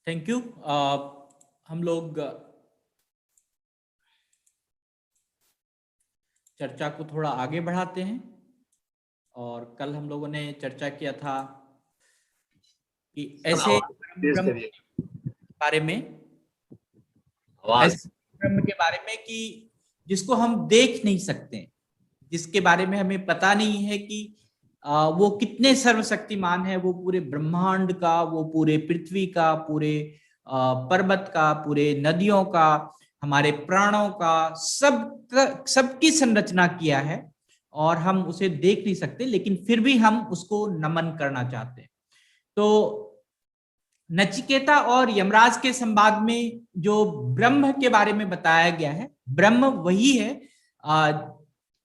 Thank you. हम लोग चर्चा को थोड़ा आगे बढ़ाते हैं और कल हम लोगों ने चर्चा किया था कि ऐसे ब्रह्म के बारे में, ऐसे ब्रह्म के बारे में कि जिसको हम देख नहीं सकते, जिसके बारे में हमें पता नहीं है कि वो कितने सर्वशक्तिमान है, वो पूरे ब्रह्मांड का, वो पूरे पृथ्वी का, पूरे पर्वत का, पूरे नदियों का, हमारे प्राणों का, सबकी संरचना किया है और हम उसे देख नहीं सकते, लेकिन फिर भी हम उसको नमन करना चाहते हैं। तो नचिकेता और यमराज के संवाद में जो ब्रह्म के बारे में बताया गया है, ब्रह्म वही है,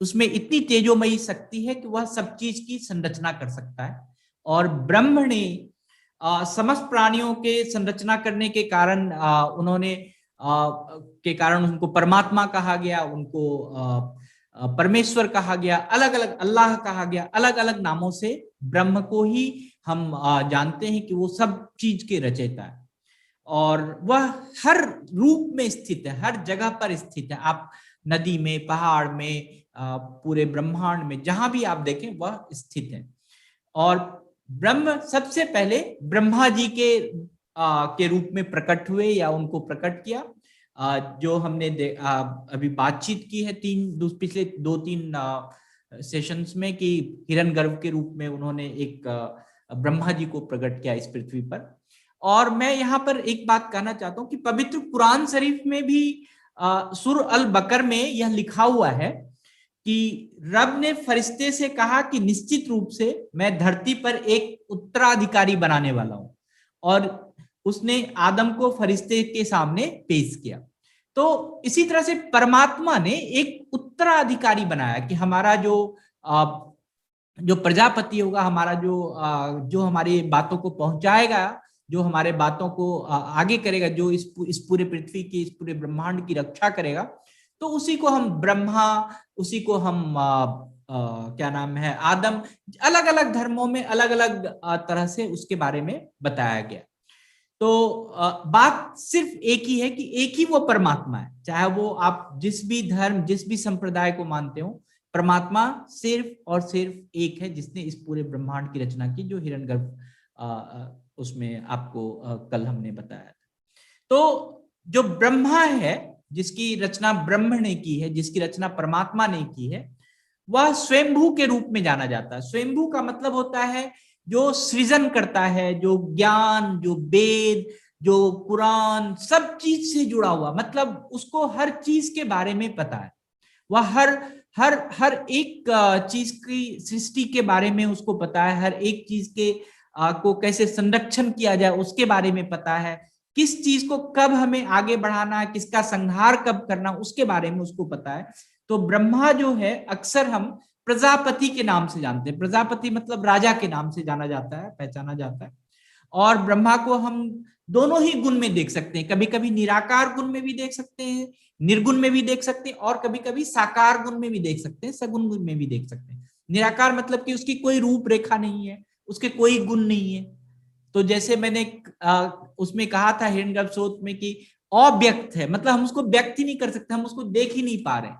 उसमें इतनी तेजोमयी शक्ति है कि वह सब चीज की संरचना कर सकता है। और ब्रह्म ने समस्त प्राणियों के संरचना करने के कारण उनको परमात्मा कहा गया, उनको परमेश्वर कहा गया, अलग अलग अल्लाह कहा गया, अलग अलग नामों से ब्रह्म को ही हम जानते हैं कि वो सब चीज के रचयिता है और वह हर रूप में स्थित है, हर जगह पर स्थित है। आप नदी में, पहाड़ में, पूरे ब्रह्मांड में जहां भी आप देखें वह स्थित है। और ब्रह्म सबसे पहले ब्रह्मा जी के रूप में प्रकट हुए या उनको प्रकट किया। जो हमने अभी बातचीत की है पिछले 2-3 सेशंस में कि हिरण्यगर्भ के रूप में उन्होंने एक ब्रह्मा जी को प्रकट किया इस पृथ्वी पर। और मैं यहाँ पर एक बात कहना चाहता हूँ कि पवित्र कुरान शरीफ में भी सूर अल बकर में यह लिखा हुआ है कि रब ने फरिश्ते से कहा कि निश्चित रूप से मैं धरती पर एक उत्तराधिकारी बनाने वाला हूं, और उसने आदम को फरिश्ते के सामने पेश किया। तो इसी तरह से परमात्मा ने एक उत्तराधिकारी बनाया कि हमारा जो प्रजापति होगा, हमारा जो हमारी बातों को पहुंचाएगा, जो हमारे बातों को आगे करेगा, जो इस पूरे पृथ्वी की, इस पूरे ब्रह्मांड की रक्षा करेगा, तो उसी को हम ब्रह्मा, उसी को हम क्या नाम है, आदम, अलग अलग धर्मों में अलग अलग तरह से उसके बारे में बताया गया। तो बात सिर्फ एक ही है कि एक ही वो परमात्मा है, चाहे वो आप जिस भी धर्म, जिस भी संप्रदाय को मानते हो, परमात्मा सिर्फ और सिर्फ एक है जिसने इस पूरे ब्रह्मांड की रचना की, जो हिरण्यगर्भ उसमें आपको कल हमने बताया। तो जो ब्रह्मा है, जिसकी रचना ब्रह्म ने की है, जिसकी रचना परमात्मा ने की है, वह स्वयंभू के रूप में जाना जाता है। स्वयंभू का मतलब होता है जो सृजन करता है, जो ज्ञान, जो वेद, जो कुरान, सब चीज से जुड़ा हुआ, मतलब उसको हर चीज के बारे में पता है। वह हर हर हर एक चीज की सृष्टि के बारे में उसको पता है, हर एक चीज के को कैसे संरक्षण किया जाए उसके बारे में पता है, किस चीज को कब हमें आगे बढ़ाना है, किसका संहार कब करना, उसके बारे में उसको पता है। तो ब्रह्मा जो है अक्सर हम प्रजापति के नाम से जानते हैं। प्रजापति मतलब राजा के नाम से जाना जाता है, पहचाना जाता है। और ब्रह्मा को हम दोनों ही गुण में देख सकते हैं, कभी कभी निराकार गुण में भी देख सकते हैं, निर्गुण में भी देख सकते हैं, और कभी कभी साकार गुण में भी देख सकते हैं, सगुण गुण में भी देख सकते हैं। निराकार मतलब कि उसकी कोई रूप रेखा नहीं है, उसके कोई गुण नहीं है। तो जैसे मैंने उसमें कहा था हिरण्यगर्भ स्रोत में कि अव्यक्त है, मतलब हम उसको व्यक्त ही नहीं कर सकते, हम उसको देख ही नहीं पा रहे।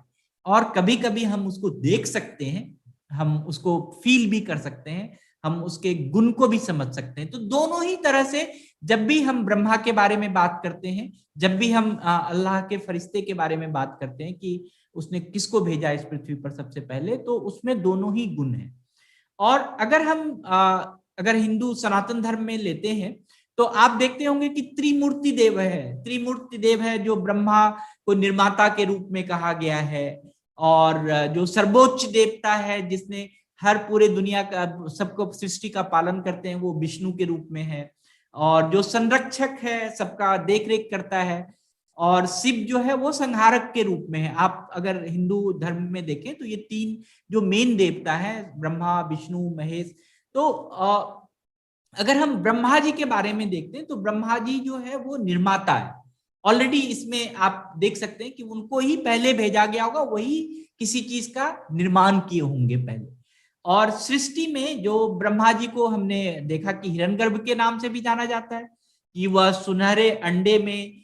और कभी कभी हम उसको देख सकते हैं, हम उसको फील भी कर सकते हैं, हम उसके गुण को भी समझ सकते हैं। तो दोनों ही तरह से जब भी हम ब्रह्मा के बारे में बात करते हैं, जब भी हम अल्लाह के फरिश्ते के बारे में बात करते हैं कि उसने किसको भेजा इस पृथ्वी पर सबसे पहले, तो उसमें दोनों ही गुण हैं। और अगर हिंदू सनातन धर्म में लेते हैं तो आप देखते होंगे कि त्रिमूर्ति देव है। त्रिमूर्ति देव है जो ब्रह्मा को निर्माता के रूप में कहा गया है, और जो सर्वोच्च देवता है जिसने हर पूरे दुनिया का, सबको सृष्टि का पालन करते हैं, वो विष्णु के रूप में है। और जो संरक्षक है, सबका देख रेख करता है, और शिव जो है वो संहारक के रूप में है। आप अगर हिंदू धर्म में देखें तो ये तीन जो मेन देवता है, ब्रह्मा, विष्णु, महेश। तो अगर हम ब्रह्मा जी के बारे में देखते हैं तो ब्रह्मा जी जो है वो निर्माता है। ऑलरेडी इसमें आप देख सकते हैं कि उनको ही पहले भेजा गया होगा, वही किसी चीज का निर्माण किए होंगे पहले। और सृष्टि में जो ब्रह्मा जी को हमने देखा कि हिरण्यगर्भ के नाम से भी जाना जाता है, कि वह सुनहरे अंडे में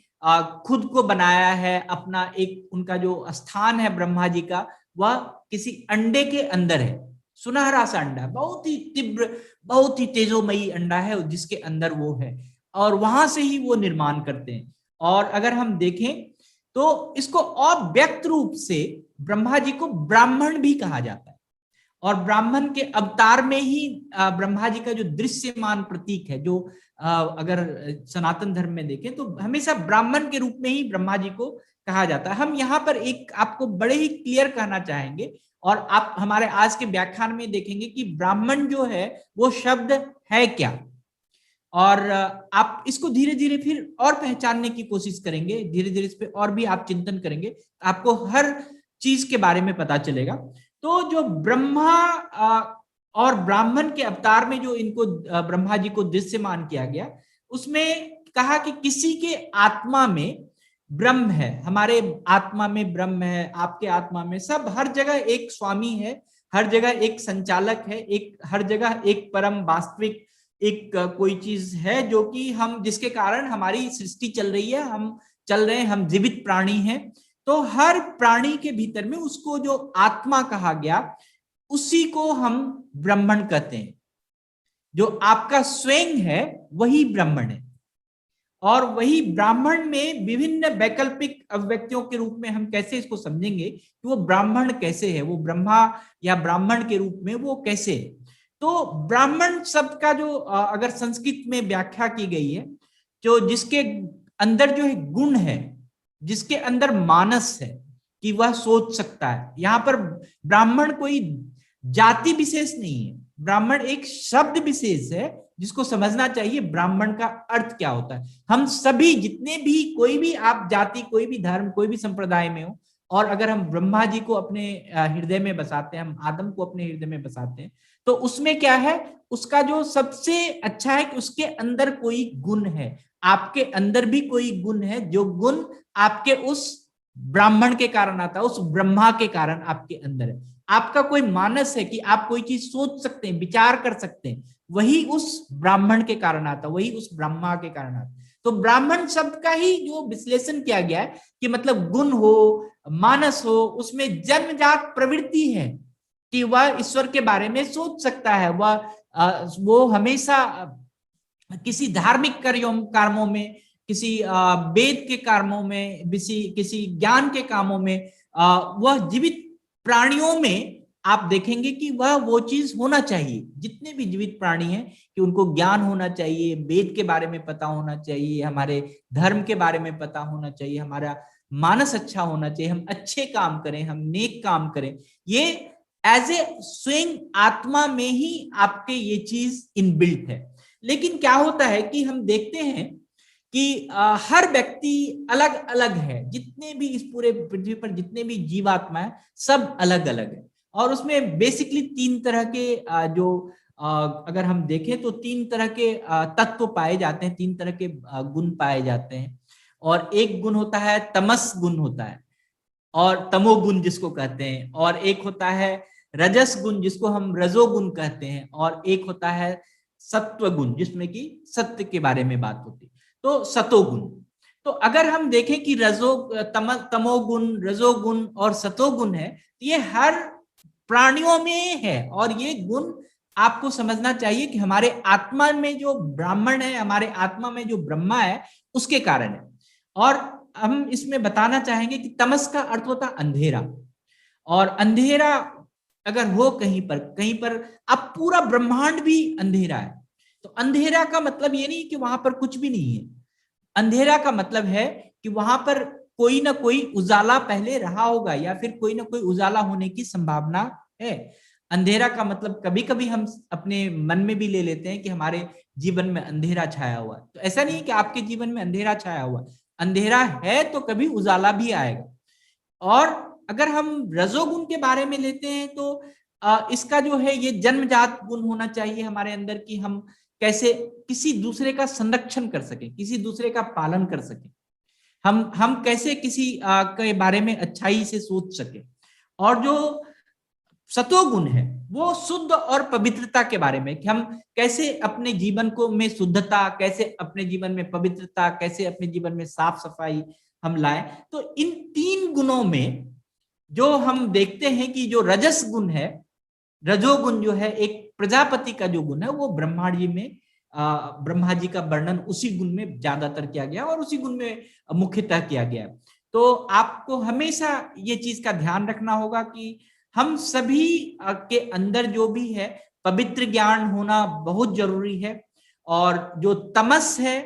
खुद को बनाया है, अपना एक उनका जो स्थान है ब्रह्मा जी का, वह किसी अंडे के अंदर है। सुनहरा सा अंडा, बहुत ही तीव्र, बहुत ही तेजोमयी अंडा है जिसके अंदर वो है, और वहां से ही वो निर्माण करते हैं। और अगर हम देखें तो इसको और व्यक्त रूप से ब्रह्मा जी को ब्राह्मण भी कहा जाता है, और ब्राह्मण के अवतार में ही ब्रह्मा जी का जो दृश्यमान प्रतीक है, जो अगर सनातन धर्म में देखें तो हमेशा ब्राह्मण के रूप में ही ब्रह्मा जी को कहा जाता है। हम यहाँ पर एक आपको बड़े ही क्लियर कहना चाहेंगे, और आप हमारे आज के व्याख्यान में देखेंगे कि ब्राह्मण जो है वो शब्द है क्या, और आप इसको धीरे धीरे फिर और पहचानने की कोशिश करेंगे, धीरे धीरे इस पे और भी आप चिंतन करेंगे, आपको हर चीज के बारे में पता चलेगा। तो जो ब्रह्मा और ब्राह्मण के अवतार में जो इनको ब्रह्मा जी को दृश्यमान किया गया, उसमें कहा कि किसी के आत्मा में ब्रह्म है, हमारे आत्मा में ब्रह्म है, आपके आत्मा में, सब हर जगह एक स्वामी है, हर जगह एक संचालक है, एक हर जगह एक परम वास्तविक एक कोई चीज है जो कि हम, जिसके कारण हमारी सृष्टि चल रही है, हम चल रहे हैं, हम जीवित प्राणी हैं। तो हर प्राणी के भीतर में उसको जो आत्मा कहा गया, उसी को हम ब्राह्मण कहते हैं। जो आपका स्वयं है वही ब्राह्मण है, और वही ब्राह्मण में विभिन्न वैकल्पिक अभिव्यक्तियों के रूप में हम कैसे इसको समझेंगे कि वो ब्राह्मण कैसे है, वो ब्रह्मा या ब्राह्मण के रूप में वो कैसे है। तो ब्राह्मण शब्द का जो अगर संस्कृत में व्याख्या की गई है, जो जिसके अंदर जो है गुण है, जिसके अंदर मानस है कि वह सोच सकता है। यहाँ पर ब्राह्मण कोई जाति विशेष नहीं है, ब्राह्मण एक शब्द विशेष है जिसको समझना चाहिए ब्राह्मण का अर्थ क्या होता है। हम सभी जितने भी, कोई भी आप जाति, कोई भी धर्म, कोई भी संप्रदाय में हो, और अगर हम ब्रह्मा जी को अपने हृदय में बसाते हैं, हम आदम को अपने हृदय में बसाते हैं, तो उसमें क्या है, उसका जो सबसे अच्छा है कि उसके अंदर कोई गुण है, आपके अंदर भी कोई गुण है, जो गुण आपके उस ब्राह्मण के कारण आता है, उस ब्रह्मा के कारण आपके अंदर है। आपका कोई मानस है कि आप कोई चीज सोच सकते हैं, विचार कर सकते हैं, वही उस ब्राह्मण के कारण आता, वही उस ब्रह्मा के कारण आता। तो ब्राह्मण शब्द का ही जो विश्लेषण किया गया है कि मतलब गुण हो, मानस हो, उसमें जन्मजात प्रवृत्ति है कि वह ईश्वर के बारे में सोच सकता है, वो हमेशा किसी धार्मिक कार्यों में, किसी वेद के कामों में, किसी ज्ञान के कामों में, वह जीवित प्राणियों में आप देखेंगे कि वह वो चीज होना चाहिए। जितने भी जीवित प्राणी हैं कि उनको ज्ञान होना चाहिए, वेद के बारे में पता होना चाहिए, हमारे धर्म के बारे में पता होना चाहिए, हमारा मानस अच्छा होना चाहिए, हम अच्छे काम करें, हम नेक काम करें। ये एज ए स्वयं आत्मा में ही आपके ये चीज इनबिल्ट है। लेकिन क्या होता है कि हम देखते हैं कि हर व्यक्ति अलग अलग है, जितने भी इस पूरे पृथ्वी पर जितने भी जीवात्मा है सब अलग अलग है, और उसमें बेसिकली तीन तरह के जो अगर हम देखें तो तीन तरह के तत्व पाए जाते हैं, तीन तरह के गुण पाए जाते हैं। और एक गुण होता है तमस गुण होता है, और तमोगुण जिसको कहते हैं, और एक होता है रजस गुण जिसको हम रजोगुण कहते हैं, और एक होता है सत्व गुण जिसमें कि सत्य के बारे में बात होती है, तो सतोगुण। तो अगर हम देखें कि तमोगुण, रजोगुण और सतोगुण है, ये हर प्राणियों में है, और ये गुण आपको समझना चाहिए कि हमारे आत्मा में जो ब्राह्मण है, हमारे आत्मा में जो ब्रह्मा है, उसके कारण है। और हम इसमें बताना चाहेंगे कि तमस का अर्थ होता है अंधेरा, और अंधेरा अगर हो कहीं पर अब पूरा ब्रह्मांड भी अंधेरा है, तो अंधेरा का मतलब ये नहीं कि वहां पर कुछ भी नहीं है। अंधेरा का मतलब है कि वहां पर कोई ना कोई उजाला पहले रहा होगा, या फिर कोई ना कोई उजाला होने की संभावना है। अंधेरा का मतलब कभी कभी हम अपने मन में भी ले लेते हैं कि हमारे जीवन में अंधेरा छाया हुआ है, तो ऐसा नहीं है कि आपके जीवन में अंधेरा छाया हुआ है, अंधेरा है तो कभी उजाला भी आएगा। और अगर हम रजोगुण के बारे में लेते हैं तो इसका जो है ये जन्मजात गुण होना चाहिए हमारे अंदर, कि हम कैसे किसी दूसरे का संरक्षण कर सके, किसी दूसरे का पालन कर सके, हम कैसे किसी के बारे में अच्छाई से सोच सके। और जो सतोगुण है वो शुद्ध और पवित्रता के बारे में, कि हम कैसे अपने जीवन को में शुद्धता, कैसे अपने जीवन में पवित्रता, कैसे अपने जीवन में साफ सफाई हम लाए। तो इन 3 गुणों में जो हम देखते हैं कि जो रजस गुण है, रजोगुण जो है, एक प्रजापति का जो गुण है, वो ब्रह्मा जी में ब्रह्मा जी का वर्णन उसी गुण में ज्यादातर किया गया और उसी गुण में मुख्यतः किया गया। तो आपको हमेशा ये चीज का ध्यान रखना होगा कि हम सभी के अंदर जो भी है पवित्र ज्ञान होना बहुत जरूरी है। और जो तमस है,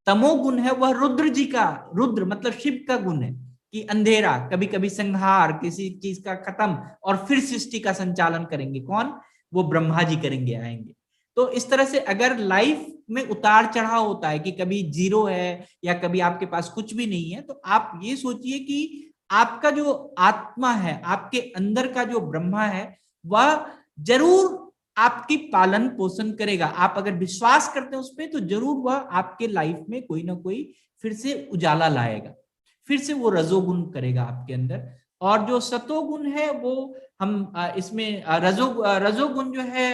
तमोगुण है, वह रुद्र जी का, रुद्र मतलब शिव का गुण है कि अंधेरा, कभी कभी संहार, किसी चीज का खत्म और फिर सृष्टि का संचालन करेंगे कौन? वो ब्रह्मा जी करेंगे, आएंगे। तो इस तरह से अगर लाइफ में उतार चढ़ाव होता है कि कभी जीरो है या कभी आपके पास कुछ भी नहीं है, तो आप ये सोचिए कि आपका जो आत्मा है, आपके अंदर का जो ब्रह्मा है, वह जरूर आपकी पालन पोषण करेगा। आप अगर विश्वास करते हैं उस पर, तो जरूर वह आपके लाइफ में कोई ना कोई फिर से उजाला लाएगा, फिर से वो रजोगुण करेगा आपके अंदर। और जो सतोगुण है वो हम इसमें रजोगुण जो है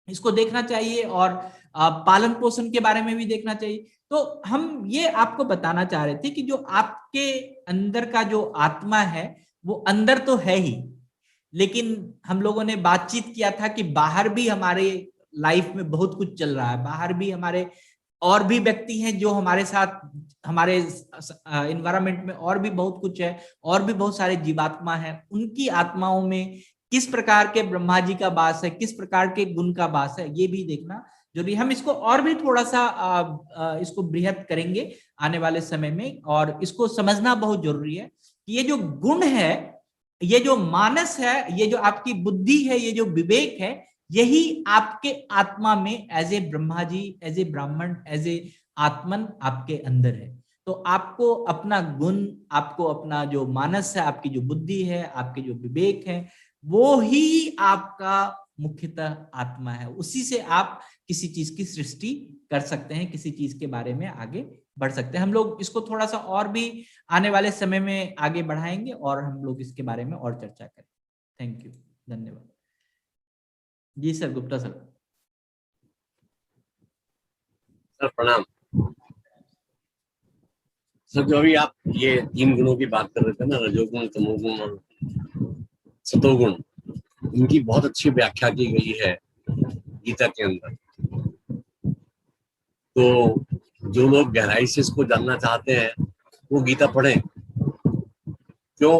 इसको देखना चाहिए और पालन पोषण के बारे में भी देखना चाहिए। तो हम ये आपको बताना चाह रहे थे कि जो आपके अंदर का जो आत्मा है वो अंदर तो है ही, लेकिन हम लोगों ने बातचीत किया था कि बाहर भी हमारे लाइफ में बहुत कुछ चल रहा है, बाहर भी हमारे और भी व्यक्ति हैं जो हमारे साथ, हमारे इन्वायरमेंट में और भी बहुत कुछ है, और भी बहुत सारे जीवात्मा हैं, उनकी आत्माओं में किस प्रकार के ब्रह्मा जी का वास है, किस प्रकार के गुण का वास है, ये भी देखना जरूरी। हम इसको और भी थोड़ा सा इसको बृहद करेंगे आने वाले समय में, और इसको समझना बहुत जरूरी है कि ये जो गुण है, ये जो मानस है, ये जो आपकी बुद्धि है, ये जो विवेक है, यही आपके आत्मा में as a Brahma ji, as a Brahmin, as ए आत्मन आपके अंदर है। तो आपको अपना गुण, आपको अपना जो मानस है, आपकी जो बुद्धि है, आपके जो विवेक है, वो ही आपका मुख्यतः आत्मा है। उसी से आप किसी चीज की सृष्टि कर सकते हैं, किसी चीज के बारे में आगे बढ़ सकते हैं। हम लोग इसको थोड़ा सा और भी आने वाले समय में आगे बढ़ाएंगे और हम लोग इसके बारे में और चर्चा करें। थैंक यू, धन्यवाद। जी सर, गुप्ता सर। सर प्रणाम। सर जो अभी आप ये 3 गुणों की बात कर रहे थे ना, रजोगुण, तमोगुण और सतोगुण, इनकी बहुत अच्छी व्याख्या की गई है गीता के अंदर। तो जो लोग गहराई से इसको जानना चाहते हैं वो गीता पढ़ें। क्यों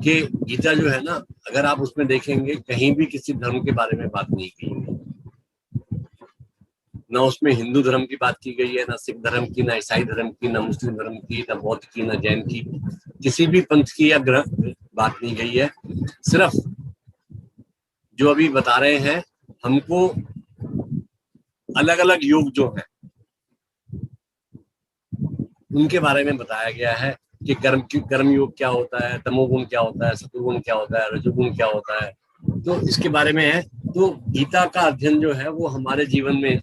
कि गीता जो है ना, अगर आप उसमें देखेंगे कहीं भी किसी धर्म के बारे में बात नहीं की गई, ना उसमें हिंदू धर्म की बात की गई है, ना सिख धर्म की, ना ईसाई धर्म की, ना मुस्लिम धर्म की, ना बौद्ध की, ना जैन की, किसी भी पंथ की या ग्रह बात नहीं गई है। सिर्फ जो अभी बता रहे हैं हमको, अलग अलग योग जो है उनके बारे में बताया गया है कि कर्म योग क्या होता है, तमोगुण क्या होता है, सतोगुण क्या होता है, रजोगुण क्या होता है, तो इसके बारे में है। तो गीता का अध्ययन जो है वो हमारे जीवन में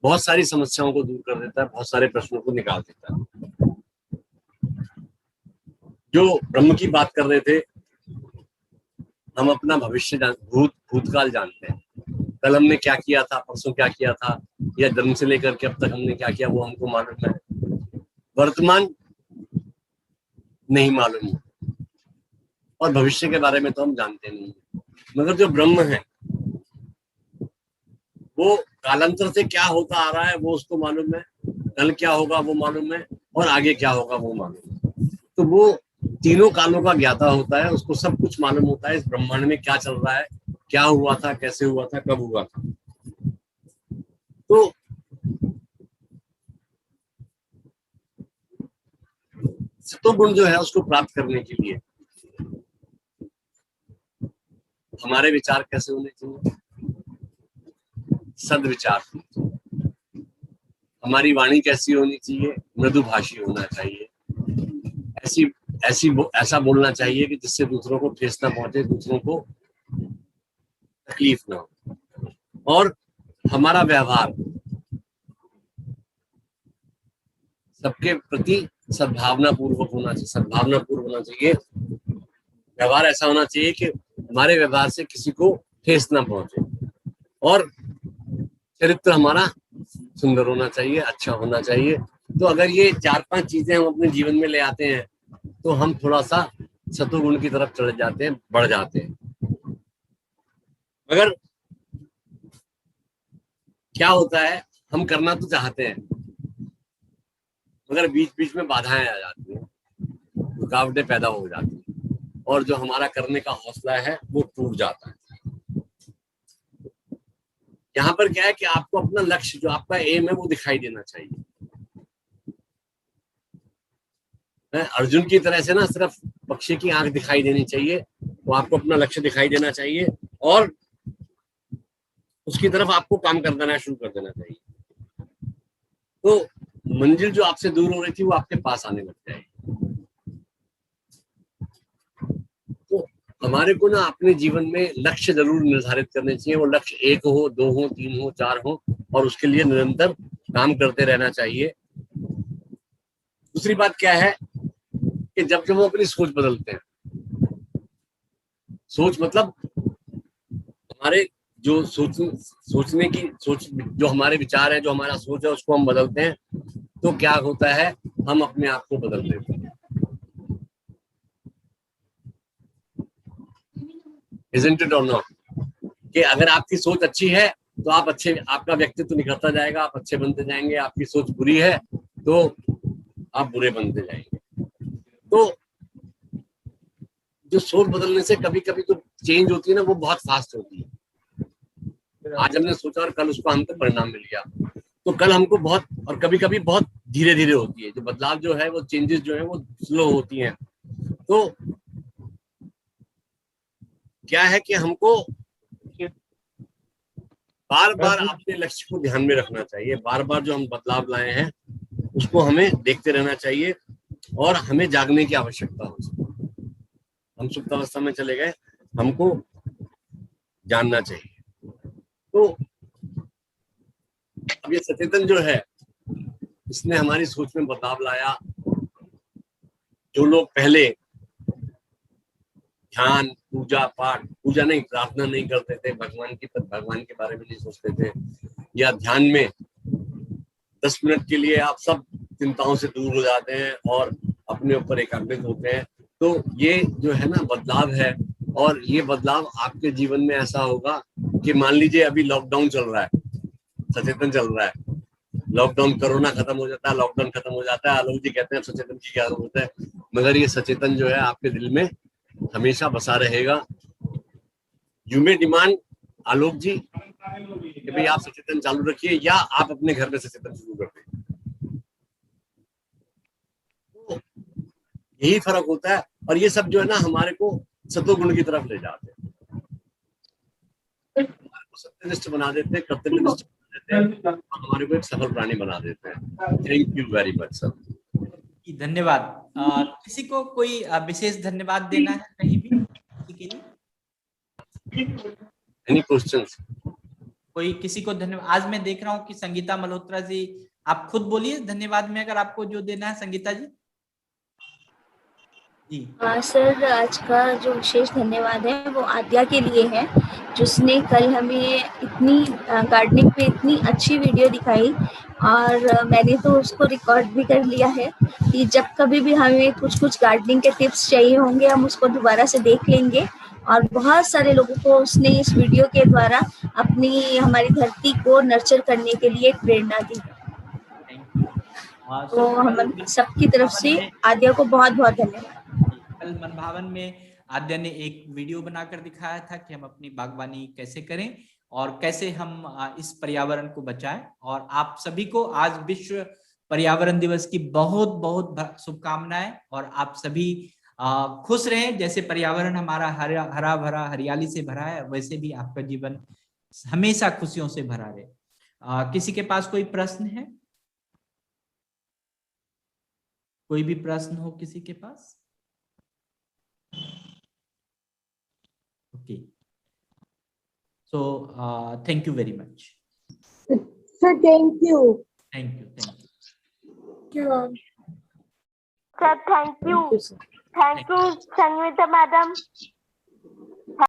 बहुत सारी समस्याओं को दूर कर देता है, बहुत सारे प्रश्नों को निकाल देता है। जो ब्रह्म की बात कर रहे थे, हम अपना भविष्य भूतकाल जानते हैं। कल हमने क्या किया था, परसों क्या किया था, या जन्म से लेकर के अब तक हमने क्या किया, वो हमको मालूम है। वर्तमान नहीं मालूम और भविष्य के बारे में तो हम जानते नहीं। मगर जो ब्रह्म है वो कालांतर से क्या होता आ रहा है वो उसको मालूम है, कल क्या होगा वो मालूम है, और आगे क्या होगा वो मालूम है। तो वो तीनों कालों का ज्ञाता होता है, उसको सब कुछ मालूम होता है इस ब्रह्मांड में क्या चल रहा है, क्या हुआ था, कैसे हुआ था, कब हुआ था। तो सतोगुण जो है उसको प्राप्त करने के लिए हमारे विचार कैसे होने चाहिए, सद्विचार। हमारी वाणी कैसी होनी चाहिए, मृदुभाषी होना चाहिए। ऐसा बोलना चाहिए कि जिससे दूसरों को ठेस ना पहुंचे, दूसरों को तकलीफ ना हो। और हमारा व्यवहार सबके प्रति सद्भावना पूर्वक होना चाहिए, सद्भावना पूर्वक होना चाहिए। व्यवहार ऐसा होना चाहिए कि हमारे व्यवहार से किसी को ठेस ना पहुंचे, और चरित्र हमारा सुंदर होना चाहिए, अच्छा होना चाहिए। तो अगर ये 4-5 चीजें हम अपने जीवन में ले आते हैं तो हम थोड़ा सा सतोगुण की तरफ चले जाते हैं, बढ़ जाते हैं। मगर क्या होता है, हम करना तो चाहते हैं मगर बीच बीच में बाधाएं आ जाती हैं, रुकावटें पैदा हो जाती हैं, और जो हमारा करने का हौसला है वो टूट जाता है। यहाँ पर क्या है कि आपको अपना लक्ष्य, जो आपका एम है, वो दिखाई देना चाहिए। अर्जुन की तरह से ना सिर्फ पक्षी की आंख दिखाई देनी चाहिए, वो आपको अपना लक्ष्य दिखाई देना चाहिए और उसकी तरफ आपको काम कर देना शुरू कर देना चाहिए। तो मंजिल जो आपसे दूर हो रही थी वो आपके पास आने लग जाएगी। तो हमारे को ना अपने जीवन में लक्ष्य जरूर निर्धारित करने चाहिए। वो लक्ष्य 1 हो, 2 हो, 3 हो, 4 हो, और उसके लिए निरंतर काम करते रहना चाहिए। दूसरी बात क्या है कि जब हम अपनी सोच बदलते हैं, सोच मतलब हमारे जो सोचने की सोच, जो हमारे विचार है, जो हमारा सोच है, उसको हम बदलते हैं, तो क्या होता है, हम अपने आप को बदल लेते हैं। Isn't it or not? कि अगर आपकी सोच अच्छी है तो आप अच्छे, आपका व्यक्तित्व निखरता जाएगा, आप अच्छे बनते जाएंगे। आपकी सोच बुरी है तो आप बुरे बनते जाएंगे। तो जो सोच बदलने से कभी कभी तो चेंज होती है ना, वो बहुत फास्ट होती है। आज हमने सोचा और कल उसको हमको परिणाम मिल गया, तो कल हमको बहुत, और कभी कभी बहुत धीरे धीरे होती है। जो बदलाव जो है, वो चेंजेस जो है वो स्लो होती हैं। तो क्या है कि हमको बार बार अपने लक्ष्य को ध्यान में रखना चाहिए। बार बार जो हम बदलाव लाए हैं उसको हमें देखते रहना चाहिए, और हमें जागने की आवश्यकता हो। हम सुप्तावस्था में चले गए, हमको जानना चाहिए। तो अब ये सचेतन जो है, इसने हमारी सोच में बदलाव लाया। जो लोग पहले ध्यान, पूजा पाठ, पूजा नहीं, प्रार्थना नहीं करते थे, भगवान के बारे में नहीं सोचते थे, या ध्यान में 10 मिनट के लिए आप सब चिंताओं से दूर हो जाते हैं और अपने ऊपर एकाग्रित होते हैं। तो ये जो है ना बदलाव है, और ये बदलाव आपके जीवन में ऐसा होगा कि मान लीजिए अभी लॉकडाउन चल रहा है, सचेतन चल रहा है, लॉकडाउन, कोरोना खत्म हो जाता है, लॉकडाउन खत्म हो जाता है, आलोक जी कहते हैं सचेतन की क्या जरूरत है, मगर ये सचेतन जो है आपके दिल में हमेशा बसा रहेगा। यू मे डिमांड आलोक जी कि भाई आप सचेतन चालू रखिए, या आप अपने घर में सचेतन शुरू कर दें। तो यही फर्क होता है, और ये सब जो है ना हमारे को सतोगुण की तरफ ले जाते हैं, हमारे को सत्यनिष्ठ बना देते हैं, कर्तव्यनिष्ठ बना देते हैं, और हमारे को एक सफल प्राणी बना देते हैं। Thank you very much sir. धन्यवाद। किसी को कोई विशेष धन्यवाद देना है कहीं भी किसी के लिए? Any questions? कोई किसी को धन्यवाद? आज मैं देख रहा हूँ कि संगीता मल्होत्रा जी, आप खुद बोलिए धन्यवाद में, अगर आपको जो देना है संगीता जी। जी सर, आज का जो विशेष धन्यवाद है वो आद्या के लिए है, जिसने कल हमें इतनी गार्डनिंग पे इतनी अच्छी वीडियो दिखाई, और मैंने तो उसको रिकॉर्ड भी कर लिया है कि जब कभी भी हमें कुछ गार्डनिंग के टिप्स चाहिए होंगे हम उसको दोबारा से देख लेंगे। और बहुत सारे लोगों को उसने इस वीडियो के द्वारा अपनी हमारी धरती को नर्चर करने के लिए एक प्रेरणा दी। तो हम सबकी तरफ से आद्या को बहुत बहुत धन्यवाद। कल मन भावन में आद्या ने एक वीडियो बनाकर दिखाया था कि हम अपनी बागवानी कैसे करें और कैसे हम इस पर्यावरण को बचाएं। और आप सभी को आज विश्व पर्यावरण दिवस की बहुत बहुत शुभकामनाएं, और आप सभी खुश रहें। जैसे पर्यावरण हमारा हरा भरा हरियाली से भरा है, वैसे भी आपका जीवन हमेशा खुशियों से भरा रहे। किसी के पास कोई प्रश्न है? कोई भी प्रश्न हो किसी के पास? Okay. So, thank you very much. Sir, thank you. Thank you. Sure. Sir, thank you. Thank you, Sangeeta madam.